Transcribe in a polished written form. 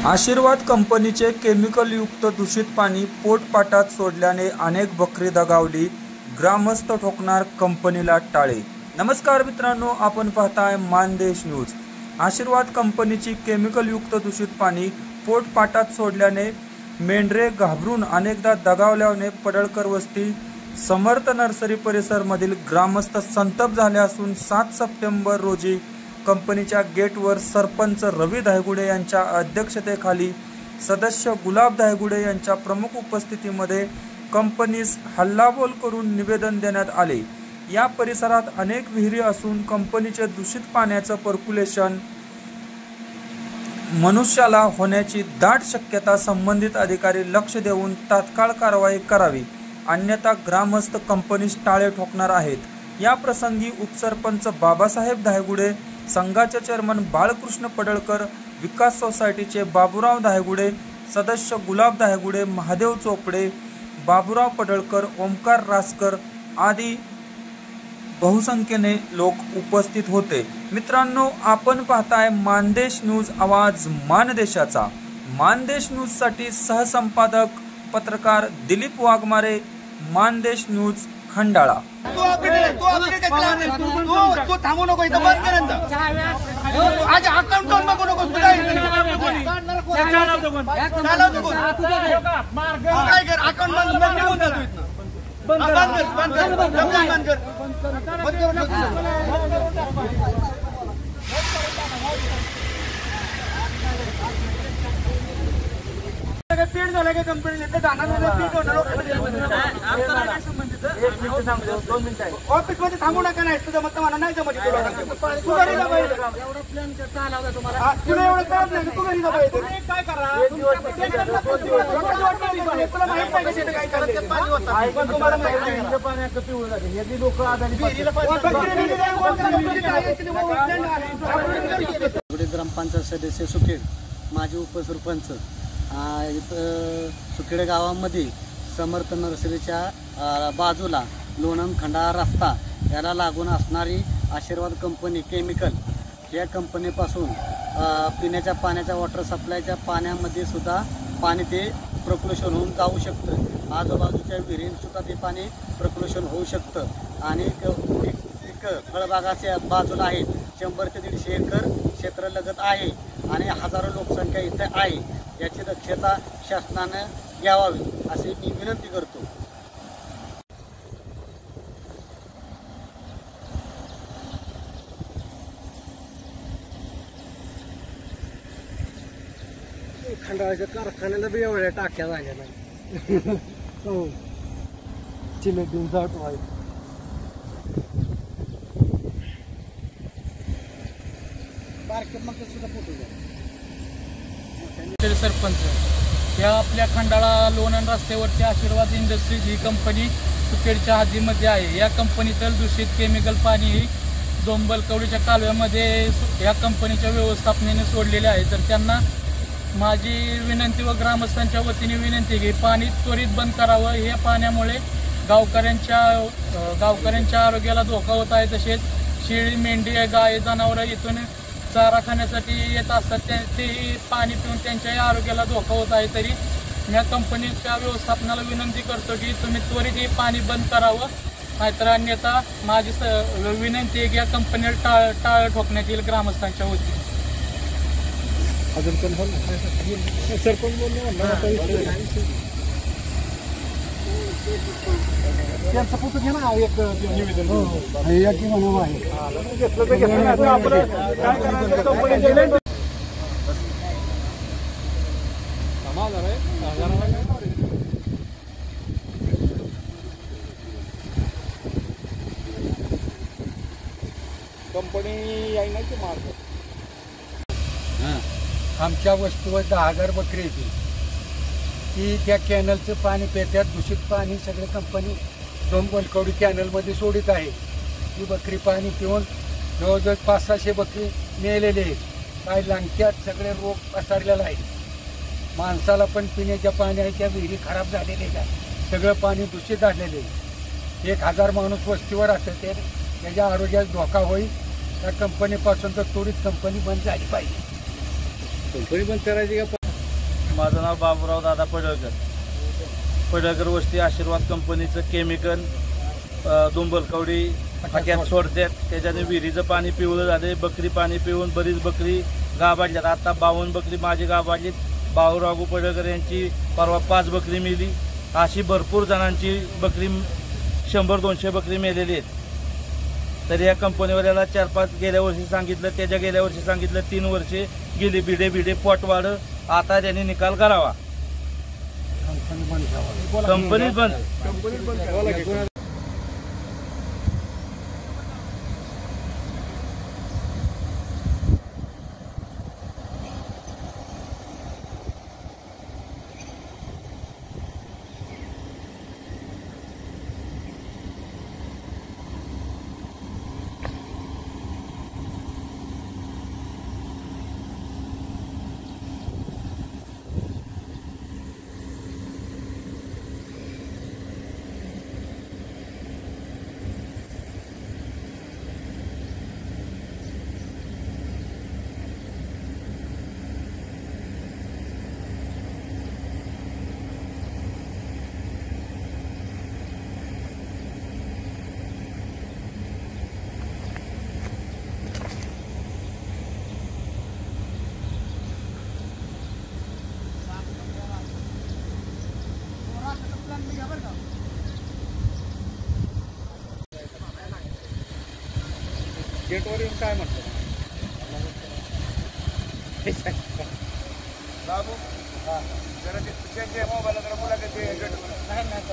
आशीर्वाद कंपनीचे केमिकल युक्त दूषित पाणी पोटपाटात सोडल्याने अनेक बकरी दगावली, ग्रामस्थ ठोकणार कंपनीला टाळे। नमस्कार मित्रांनो, आपण पाहताय मानदेश न्यूज। आशीर्वाद कंपनीची केमिकल युक्त दूषित पाणी पोटपाटात सोडल्याने मेंढरे घाबरून अनेकदा दगावल्याने पडळकर वस्ती समर्थ नर्सरी परिसर मधील ग्रामस्थ संतप्त झाले असून 7 सप्टेंबर रोजी कंपनीच्या गेटवर सरपंच रवी धायगुडे यांच्या अध्यक्षतेखाली सदस्य गुलाब धायगुडे यांच्या प्रमुख उपस्थितीमध्ये कंपनीस हल्लाबोल करून निवेदन देण्यात आले। या परिसरात अनेक विहिरी असून कंपनीचे दूषित पाण्याचं पर्क्युलेशन मनुष्याला होण्याची दाट शक्यता संबंधित अधिकारी लक्ष देऊन तात्काळ कारवाई करावी, अन्यथा ग्रामस्थ कंपनीस टाळे ठोकणार आहेत। या प्रसंगी उपसरपंच बाबासाहेब धायगुडे, संघाचे चेअरमन बाळकृष्ण पडळकर, विकास सोसायटीचे बाबूराव धायगुडे, सदस्य गुलाब धायगुडे, महादेव चोपडे, बाबूराव पडळकर, ओमकार रासकर आदी बहुसंख्येने लोक उपस्थित होते। मित्रांनो, आपण पाहताय मानदेश न्यूज, आवाज मानदेशाचा। मानदेश न्यूज साठी सहसंपादक पत्रकार दिलीप वाघमारे, मानदेश न्यूज खंडाळा। तू थांबू नको, इथं बंद कर आज अकाउंट नको नको काय कर अकाउंट पेड झालं का कंपनी ऑफिस मध्ये थांबू नका, नाही तुझं मत मला नाही जमत, तू घरी जा पाहिजे, तुला एवढं कळत नाही, तू घरी जा पाहिजे। काय करा तुला माहित नाही कशी काय करायचं, पण तुम्हाला ग्रामपंचायत सदस्य सुखेड, माजी उपसरपंच सुखेड गावामध्ये समर्थ नर्सरीच्या बाजूला लोणंद खंडाळा रस्ता याला लागून असणारी आशीर्वाद कंपनी केमिकल या कंपनीपासून पिण्याच्या पाण्याच्या वॉटर सप्लायच्या पाण्यामध्ये सुद्धा पाणी ते प्रक्युलेशन होऊन जाऊ शकतं। आजूबाजूच्या विहिरीत सुद्धा ते पाणी प्रक्युलेशन होऊ शकतं आणि एक फळबागाच्या बाजूला आहेत, 100 ते 150 एकर क्षेत्र लगत आहे आणि हजारो लोकसंख्या इथे आहे। याची दक्षता शासनाने घ्यावी अशी मी विनंती करतो। खंडाळ्याच्या कारखान्याला बी एवढ्या टाक्या झाल्या नाही हो, चिले देऊन जातो आहे। सरपंच या आपल्या खंडाळा लोणंद रस्त्यावरच्या आशीर्वाद इंडस्ट्रीज ही कंपनी सुखेडच्या हद्दीमध्ये आहे। या कंपनीतील दूषित केमिकल पाणी ही डोंबलकवडीच्या कालव्यामध्ये या कंपनीच्या व्यवस्थापनेने सोडलेले आहे। तर त्यांना माझी विनंती व ग्रामस्थांच्या वतीने विनंती की पाणी त्वरित बंद करावं। या पाण्यामुळे गावकऱ्यांच्या आरोग्याला धोका होत आहे। तसेच शेळी, मेंढी, गाय, जनावरं इथून चारा खाण्यासाठी येत असतात, ते पाणी पिऊन त्यांच्याही आरोग्याला धोका होत आहे। तरी या कंपनीच्या व्यवस्थापनाला विनंती करतो की तुम्ही त्वरित हे पाणी बंद करावं, नाहीतर अन्यथा माझी विनंती आहे की या कंपनीला टाळ ठोकण्यात येईल ग्रामस्थांच्या वतीने। अजून पण सरपंच त्यांचा फोटो घे ना, एक निवेदन कंपनी येण्याची मार्ग आमच्या वस्तीवर 10,000 बकरी येते, की त्या कॅनलचं पाणी पितात, दूषित पाणी सगळे कंपनी डोंबलकवडी कॅनलमध्ये सोडित आहे। ही बकरी पाणी पिऊन जवळजवळ 500-600 बकरी मेलेले आहेत, काय लांगक्यात सगळे रोग पसरलेला आहे। माणसाला पण पिण्याच्या पाण्याच्या विहिरी खराब झालेल्या, सगळं पाणी दूषित झालेले आहे। 1000 माणूस वस्तीवर असतं, ते त्याच्या आरोग्यास धोका होईल। त्या कंपनीपासून तर त्वरित कंपनी बंद झाली पाहिजे। कंपनी बंद करायची का? माझं नाव बाबूराव दादा पडळकर वस्ती आशीर्वाद कंपनीचं केमिकल दुंबलकवडी फाट्यात सोडतात. त्याच्याने विहिरीचं पाणी पिवळं झाले. बकरी पाणी पिऊन बरीच बकरी गाभाडल्यात. आता 52 बकरी माझी गाभाडली. बाबूराव पडळकर यांची परवा 5 बकरी मेली. अशी भरपूर जणांची बकरी 100-200 बकरी मेलेली आहेत. तर या कंपनीवाल्याला 4-5 गेल्या वर्षी सांगितलं, त्याच्या गेल्या वर्षी सांगितलं, 3 वर्षे गेली. बिडे पोटवाड. आता त्यांनी निकाल करावा. कंपनी बंद. गेटवर येऊन काय म्हणतो बाबू जरा ते मोबाईल जरा मुलाखत